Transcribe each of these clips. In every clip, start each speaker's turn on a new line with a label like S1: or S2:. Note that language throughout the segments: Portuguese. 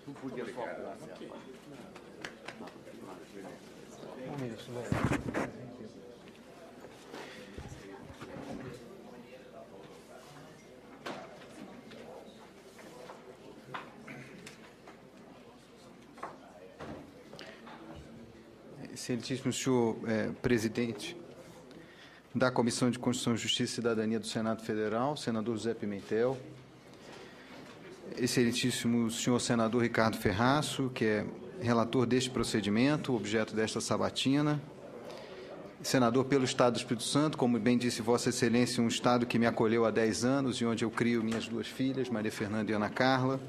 S1: Não podia focar.
S2: Excelentíssimo senhor presidente da Comissão de Constituição, Justiça e Cidadania do Senado Federal, senador José Pimentel, excelentíssimo senhor senador Ricardo Ferraço, que é relator deste procedimento, objeto desta sabatina, senador pelo Estado do Espírito Santo, como bem disse Vossa Excelência, um Estado que me acolheu há 10 anos e onde eu crio minhas duas filhas, Maria Fernanda e Ana Carla.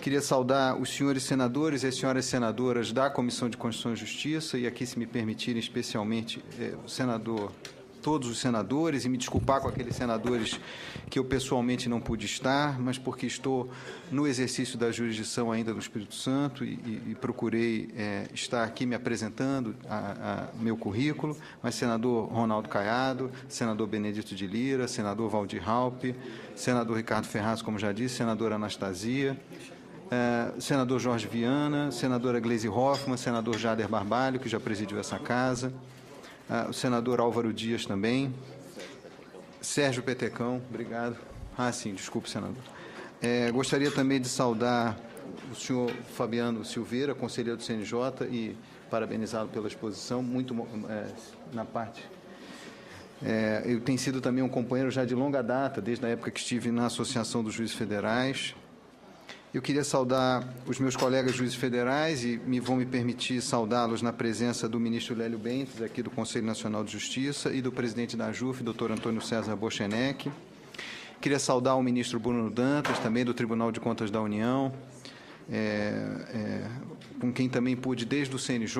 S2: Queria saudar os senhores senadores e as senhoras senadoras da Comissão de Constituição e Justiça, e aqui, se me permitirem, especialmente todos os senadores, e me desculpar com aqueles senadores que eu pessoalmente não pude estar, mas porque estou no exercício da jurisdição ainda do Espírito Santo e procurei estar aqui me apresentando a meu currículo, mas senador Ronaldo Caiado, senador Benedito de Lira, senador Valdir Raupp, senador Ricardo Ferraz, como já disse, senadora Anastasia, senador Jorge Viana, senadora Gleisi Hoffmann, senador Jader Barbalho, que já presidiu essa casa, o senador Álvaro Dias também, Sérgio Petecão, obrigado. Sim, desculpe, senador. Gostaria também de saudar o senhor Fabiano Silveira, conselheiro do CNJ, e parabenizá-lo pela exposição, muito na parte... eu tenho sido também um companheiro já de longa data, desde a época que estive na Associação dos Juízes Federais. Eu queria saudar os meus colegas juízes federais e vão me permitir saudá-los na presença do ministro Lélio Bentes, aqui do Conselho Nacional de Justiça, e do presidente da AJUF, doutor Antônio César Bochenek. Queria saudar o ministro Bruno Dantas, também do Tribunal de Contas da União, com quem também pude, desde o CNJ,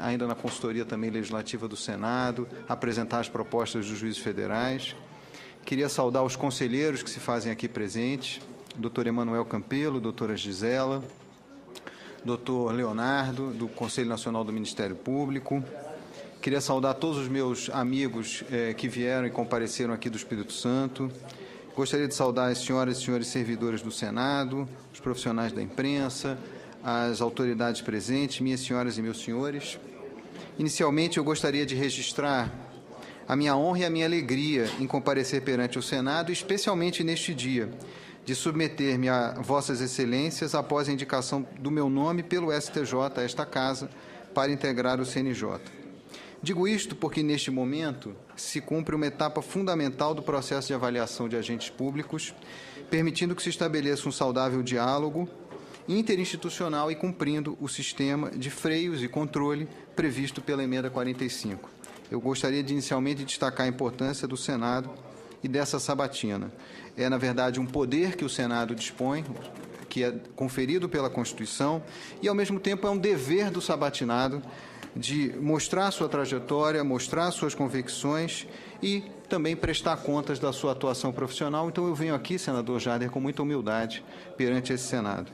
S2: ainda na consultoria também legislativa do Senado, apresentar as propostas dos juízes federais. Queria saudar os conselheiros que se fazem aqui presentes, doutor Emanuel Campelo, doutora Gisela, doutor Leonardo, do Conselho Nacional do Ministério Público. Queria saudar todos os meus amigos que vieram e compareceram aqui do Espírito Santo. Gostaria de saudar as senhoras e senhores servidores do Senado, os profissionais da imprensa, as autoridades presentes, minhas senhoras e meus senhores. Inicialmente, eu gostaria de registrar a minha honra e a minha alegria em comparecer perante o Senado, especialmente neste dia, de submeter-me a Vossas Excelências após a indicação do meu nome pelo STJ a esta Casa para integrar o CNJ. Digo isto porque, neste momento, se cumpre uma etapa fundamental do processo de avaliação de agentes públicos, permitindo que se estabeleça um saudável diálogo interinstitucional e cumprindo o sistema de freios e controle previsto pela Emenda 45. Eu gostaria de, inicialmente, destacar a importância do Senado e dessa sabatina. É, na verdade, um poder que o Senado dispõe, que é conferido pela Constituição, e, ao mesmo tempo, é um dever do sabatinado de mostrar sua trajetória, mostrar suas convicções e também prestar contas da sua atuação profissional. Então, eu venho aqui, senador Jader, com muita humildade perante esse Senado.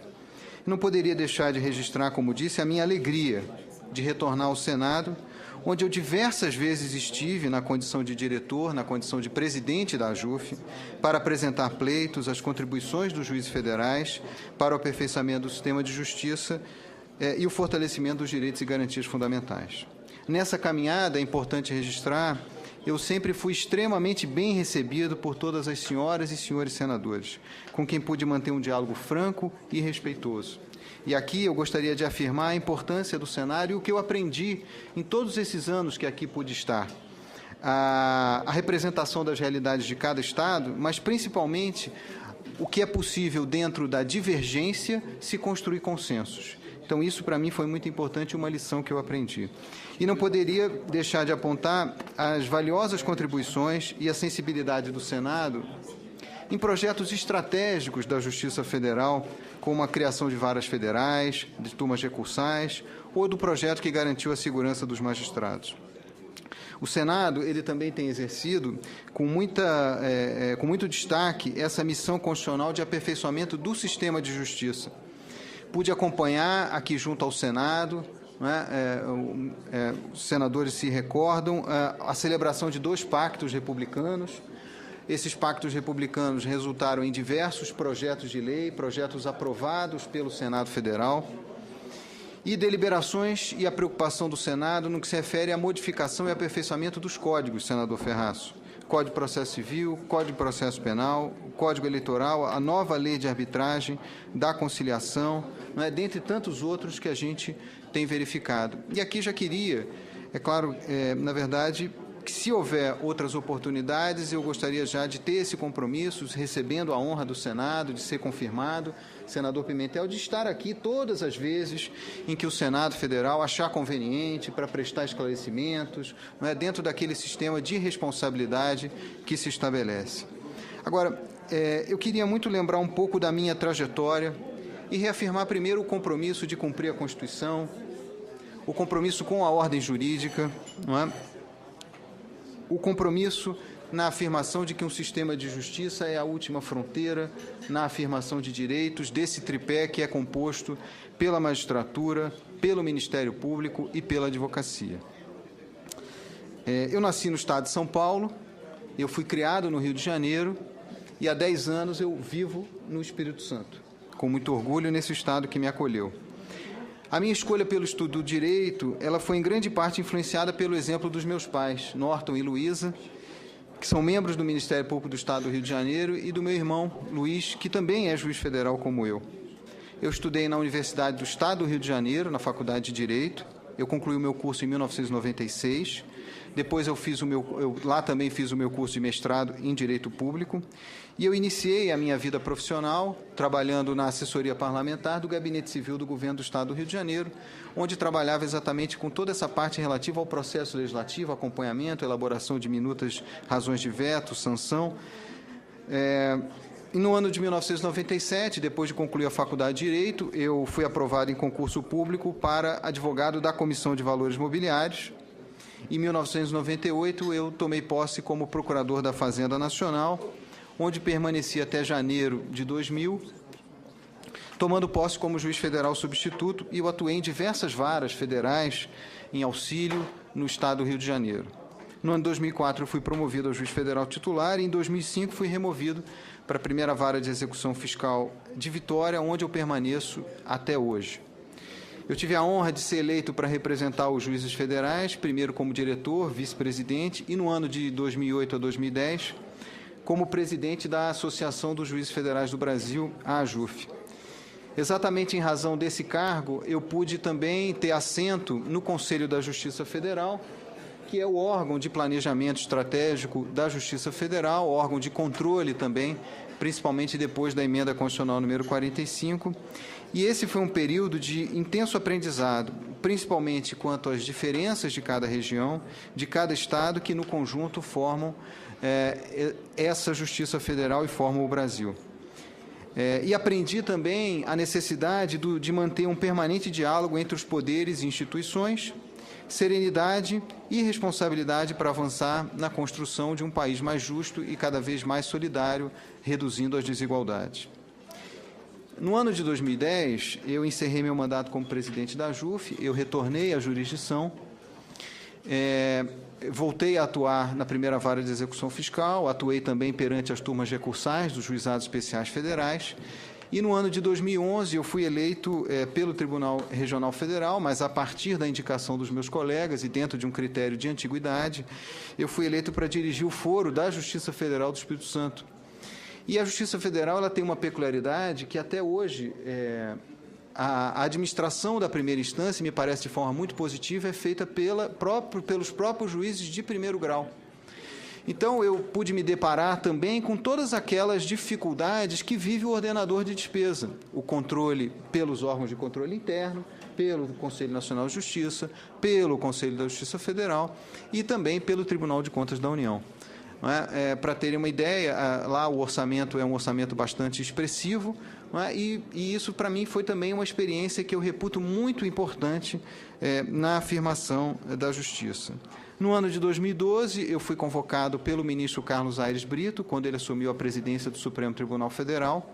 S2: Não poderia deixar de registrar, como disse, a minha alegria de retornar ao Senado, onde eu diversas vezes estive na condição de diretor, na condição de presidente da AJUF, para apresentar pleitos, as contribuições dos juízes federais para o aperfeiçoamento do sistema de justiça e o fortalecimento dos direitos e garantias fundamentais. Nessa caminhada, é importante registrar, eu sempre fui extremamente bem recebido por todas as senhoras e senhores senadores, com quem pude manter um diálogo franco e respeitoso. E aqui eu gostaria de afirmar a importância do Senado e o que eu aprendi em todos esses anos que aqui pude estar. A representação das realidades de cada Estado, mas principalmente o que é possível dentro da divergência se construir consensos. Então, isso para mim foi muito importante e uma lição que eu aprendi. E não poderia deixar de apontar as valiosas contribuições e a sensibilidade do Senado em projetos estratégicos da Justiça Federal, como a criação de varas federais, de turmas recursais, ou do projeto que garantiu a segurança dos magistrados. O Senado ele também tem exercido com muito destaque essa missão constitucional de aperfeiçoamento do sistema de justiça. Pude acompanhar aqui junto ao Senado, os senadores se recordam, a celebração de 2 pactos republicanos. Esses pactos republicanos resultaram em diversos projetos de lei, projetos aprovados pelo Senado Federal, e deliberações e a preocupação do Senado no que se refere à modificação e aperfeiçoamento dos códigos, senador Ferraço. Código de Processo Civil, Código de Processo Penal, Código Eleitoral, a nova lei de arbitragem, da conciliação, não é, dentre tantos outros que a gente tem verificado. E aqui já queria, é claro, na verdade, que se houver outras oportunidades, eu gostaria já de ter esse compromisso, recebendo a honra do Senado, de ser confirmado, senador Pimentel, de estar aqui todas as vezes em que o Senado Federal achar conveniente para prestar esclarecimentos, não é, dentro daquele sistema de responsabilidade que se estabelece. Agora, eu queria muito lembrar um pouco da minha trajetória e reafirmar primeiro o compromisso de cumprir a Constituição, o compromisso com a ordem jurídica, não é? O compromisso na afirmação de que um sistema de justiça é a última fronteira, na afirmação de direitos desse tripé que é composto pela magistratura, pelo Ministério Público e pela advocacia. Eu nasci no estado de São Paulo, eu fui criado no Rio de Janeiro e há 10 anos eu vivo no Espírito Santo, com muito orgulho nesse estado que me acolheu. A minha escolha pelo estudo do direito, ela foi em grande parte influenciada pelo exemplo dos meus pais, Norton e Luísa, que são membros do Ministério Público do Estado do Rio de Janeiro, e do meu irmão, Luiz, que também é juiz federal como eu. Eu estudei na Universidade do Estado do Rio de Janeiro, na Faculdade de Direito. Eu concluí o meu curso em 1996. Depois lá também fiz o meu curso de mestrado em Direito Público. E eu iniciei a minha vida profissional trabalhando na assessoria parlamentar do Gabinete Civil do Governo do Estado do Rio de Janeiro, onde trabalhava exatamente com toda essa parte relativa ao processo legislativo, acompanhamento, elaboração de minutas, razões de veto, sanção. E no ano de 1997, depois de concluir a Faculdade de Direito, eu fui aprovado em concurso público para advogado da Comissão de Valores Mobiliários. Em 1998, eu tomei posse como procurador da Fazenda Nacional, onde permaneci até janeiro de 2000, tomando posse como juiz federal substituto, e eu atuei em diversas varas federais em auxílio no Estado do Rio de Janeiro. No ano de 2004, eu fui promovido a juiz federal titular e, em 2005, fui removido para a primeira vara de execução fiscal de Vitória, onde eu permaneço até hoje. Eu tive a honra de ser eleito para representar os juízes federais, primeiro como diretor, vice-presidente, e no ano de 2008 a 2010, como presidente da Associação dos Juízes Federais do Brasil, a AJUF. Exatamente em razão desse cargo, eu pude também ter assento no Conselho da Justiça Federal, que é o órgão de planejamento estratégico da Justiça Federal, órgão de controle também, principalmente depois da emenda constitucional número 45. E esse foi um período de intenso aprendizado, principalmente quanto às diferenças de cada região, de cada estado, que no conjunto formam essa Justiça Federal e formam o Brasil. E aprendi também a necessidade de manter um permanente diálogo entre os poderes e instituições, serenidade e responsabilidade para avançar na construção de um país mais justo e cada vez mais solidário, reduzindo as desigualdades. No ano de 2010, eu encerrei meu mandato como presidente da AJUF, eu retornei à jurisdição, voltei a atuar na primeira vara de execução fiscal, atuei também perante as turmas recursais dos juizados especiais federais, e no ano de 2011 eu fui eleito pelo Tribunal Regional Federal, mas a partir da indicação dos meus colegas e dentro de um critério de antiguidade, eu fui eleito para dirigir o foro da Justiça Federal do Espírito Santo. E a Justiça Federal ela tem uma peculiaridade que até hoje a administração da primeira instância, me parece de forma muito positiva, é feita pelos próprios juízes de primeiro grau. Então, eu pude me deparar também com todas aquelas dificuldades que vive o ordenador de despesa, o controle pelos órgãos de controle interno, pelo Conselho Nacional de Justiça, pelo Conselho da Justiça Federal e também pelo Tribunal de Contas da União. Para terem uma ideia, lá o orçamento é um orçamento bastante expressivo, e isso, para mim, foi também uma experiência que eu reputo muito importante na afirmação da Justiça. No ano de 2012, eu fui convocado pelo ministro Carlos Aires Brito, quando ele assumiu a presidência do Supremo Tribunal Federal,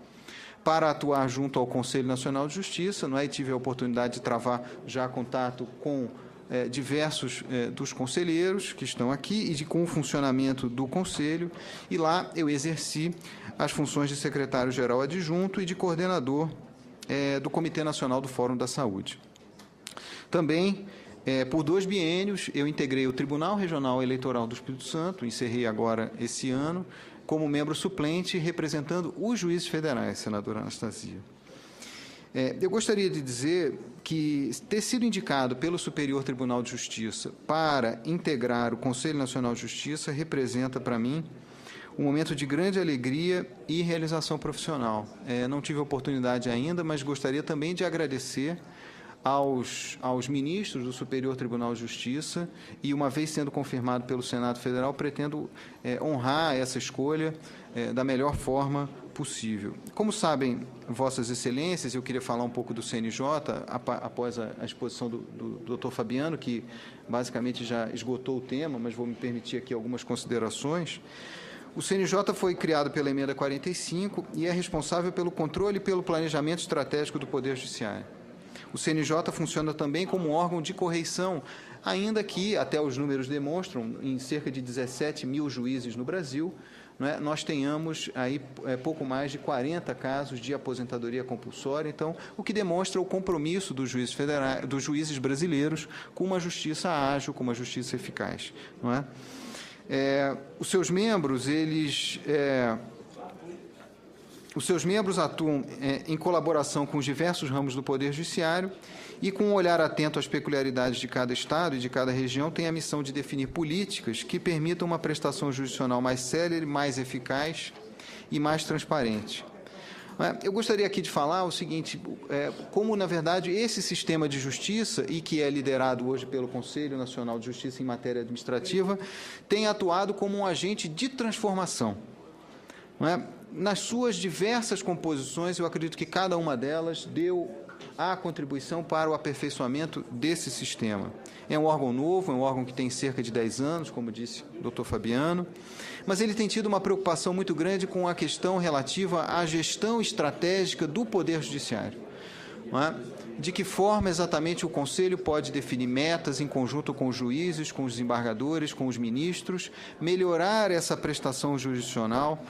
S2: para atuar junto ao Conselho Nacional de Justiça, e tive a oportunidade de travar já contato com diversos dos conselheiros que estão aqui e com o funcionamento do Conselho, e lá eu exerci as funções de secretário-geral adjunto e de coordenador do Comitê Nacional do Fórum da Saúde. Também, por 2 biênios, eu integrei o Tribunal Regional Eleitoral do Espírito Santo, encerrei agora esse ano, como membro suplente, representando os juízes federais, senadora Anastasia. Eu gostaria de dizer que ter sido indicado pelo Superior Tribunal de Justiça para integrar o Conselho Nacional de Justiça representa, para mim, um momento de grande alegria e realização profissional. Não tive a oportunidade ainda, mas gostaria também de agradecer aos ministros do Superior Tribunal de Justiça e, uma vez sendo confirmado pelo Senado Federal, pretendo honrar essa escolha da melhor forma possível. Como sabem, Vossas Excelências, eu queria falar um pouco do CNJ, após a exposição do Dr. Fabiano, que basicamente já esgotou o tema, mas vou me permitir aqui algumas considerações. O CNJ foi criado pela Emenda 45 e é responsável pelo controle e pelo planejamento estratégico do Poder Judiciário. O CNJ funciona também como um órgão de correição, ainda que, até os números demonstram, em cerca de 17 mil juízes no Brasil, nós tenhamos aí pouco mais de 40 casos de aposentadoria compulsória, então, o que demonstra o compromisso dos juízes federais, dos juízes brasileiros com uma justiça ágil, com uma justiça eficaz, não é? Os seus membros, atuam em colaboração com os diversos ramos do Poder Judiciário e, com um olhar atento às peculiaridades de cada Estado e de cada região, tem a missão de definir políticas que permitam uma prestação jurisdicional mais célere, mais eficaz e mais transparente. Eu gostaria aqui de falar o seguinte, como, na verdade, esse sistema de justiça, e que é liderado hoje pelo Conselho Nacional de Justiça em matéria administrativa, tem atuado como um agente de transformação. Nas suas diversas composições, eu acredito que cada uma delas deu a contribuição para o aperfeiçoamento desse sistema. É um órgão novo, é um órgão que tem cerca de 10 anos, como disse o Dr. Fabiano, mas ele tem tido uma preocupação muito grande com a questão relativa à gestão estratégica do Poder Judiciário. De que forma exatamente o Conselho pode definir metas em conjunto com os juízes, com os desembargadores, com os ministros, melhorar essa prestação jurisdicional.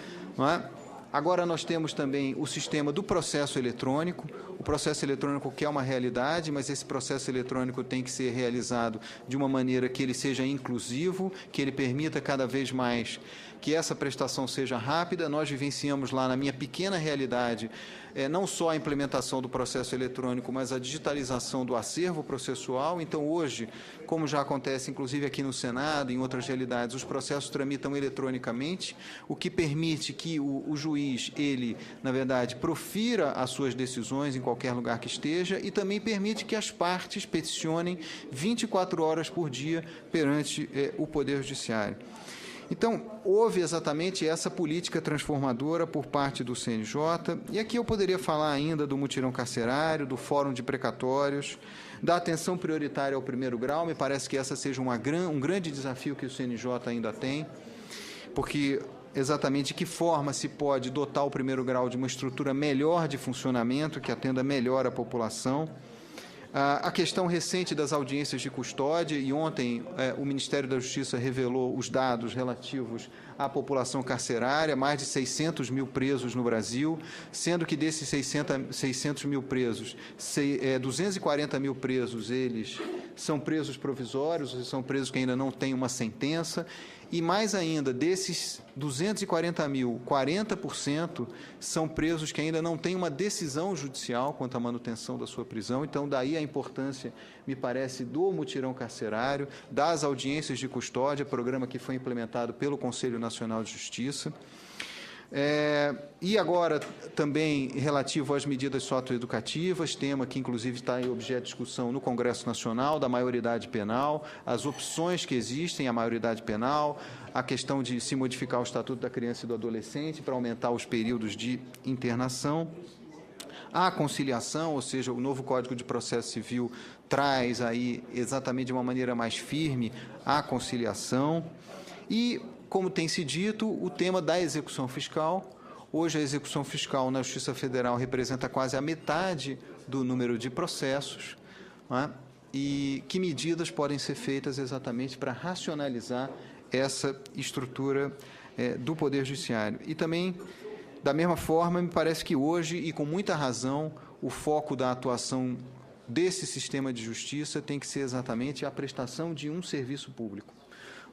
S2: Agora nós temos também o sistema do processo eletrônico, o processo eletrônico que é uma realidade, mas esse processo eletrônico tem que ser realizado de uma maneira que ele seja inclusivo, que ele permita cada vez mais que essa prestação seja rápida. Nós vivenciamos lá, na minha pequena realidade, não só a implementação do processo eletrônico, mas a digitalização do acervo processual. Então, hoje, como já acontece, inclusive aqui no Senado, em outras realidades, os processos tramitam eletronicamente, o que permite que o juiz, ele, na verdade, profira as suas decisões em qualquer lugar que esteja e também permite que as partes peticionem 24 horas por dia perante o Poder Judiciário. Então, houve exatamente essa política transformadora por parte do CNJ, e aqui eu poderia falar ainda do mutirão carcerário, do fórum de precatórios, da atenção prioritária ao primeiro grau. Me parece que essa seja um grande desafio que o CNJ ainda tem, porque exatamente de que forma se pode dotar o primeiro grau de uma estrutura melhor de funcionamento, que atenda melhor a população. A questão recente das audiências de custódia, e ontem o Ministério da Justiça revelou os dados relativos à população carcerária, mais de 600 mil presos no Brasil, sendo que desses 600 mil presos, 240 mil presos, eles são presos provisórios, são presos que ainda não têm uma sentença, e mais ainda, desses 240 mil, 40% são presos que ainda não têm uma decisão judicial quanto à manutenção da sua prisão. Então, daí a importância, me parece, do mutirão carcerário, das audiências de custódia, programa que foi implementado pelo Conselho Nacional de Justiça. E agora, também, relativo às medidas socioeducativas, tema que, inclusive, está em objeto de discussão no Congresso Nacional, da maioridade penal, as opções que existem à maioridade penal, a questão de se modificar o Estatuto da Criança e do Adolescente para aumentar os períodos de internação, a conciliação, ou seja, o novo Código de Processo Civil traz aí, exatamente de uma maneira mais firme, a conciliação e, como tem se dito, o tema da execução fiscal. Hoje, a execução fiscal na Justiça Federal representa quase a metade do número de processos, não é? e que medidas podem ser feitas exatamente para racionalizar essa estrutura do Poder Judiciário. E também, da mesma forma, me parece que hoje, e com muita razão, o foco da atuação desse sistema de justiça tem que ser exatamente a prestação de um serviço público.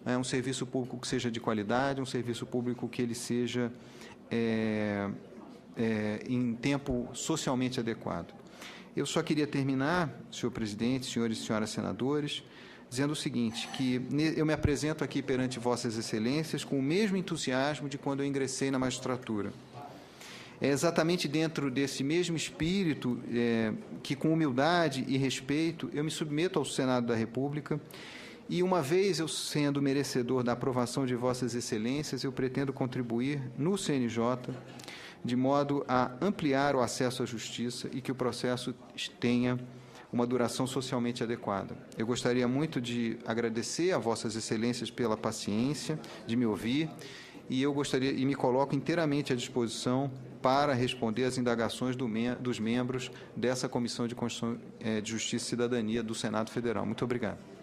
S2: Um serviço público que seja de qualidade, um serviço público que ele seja em tempo socialmente adequado. Eu só queria terminar, senhor presidente, senhores e senhoras senadores, dizendo o seguinte, que eu me apresento aqui perante vossas excelências com o mesmo entusiasmo de quando eu ingressei na magistratura. É exatamente dentro desse mesmo espírito que, com humildade e respeito, eu me submeto ao Senado da República e, uma vez eu sendo merecedor da aprovação de vossas excelências, eu pretendo contribuir no CNJ de modo a ampliar o acesso à justiça e que o processo tenha uma duração socialmente adequada. Eu gostaria muito de agradecer a vossas excelências pela paciência de me ouvir e eu gostaria e me coloco inteiramente à disposição para responder às indagações dos membros dessa Comissão de Constituição, de Justiça e Cidadania do Senado Federal. Muito obrigado.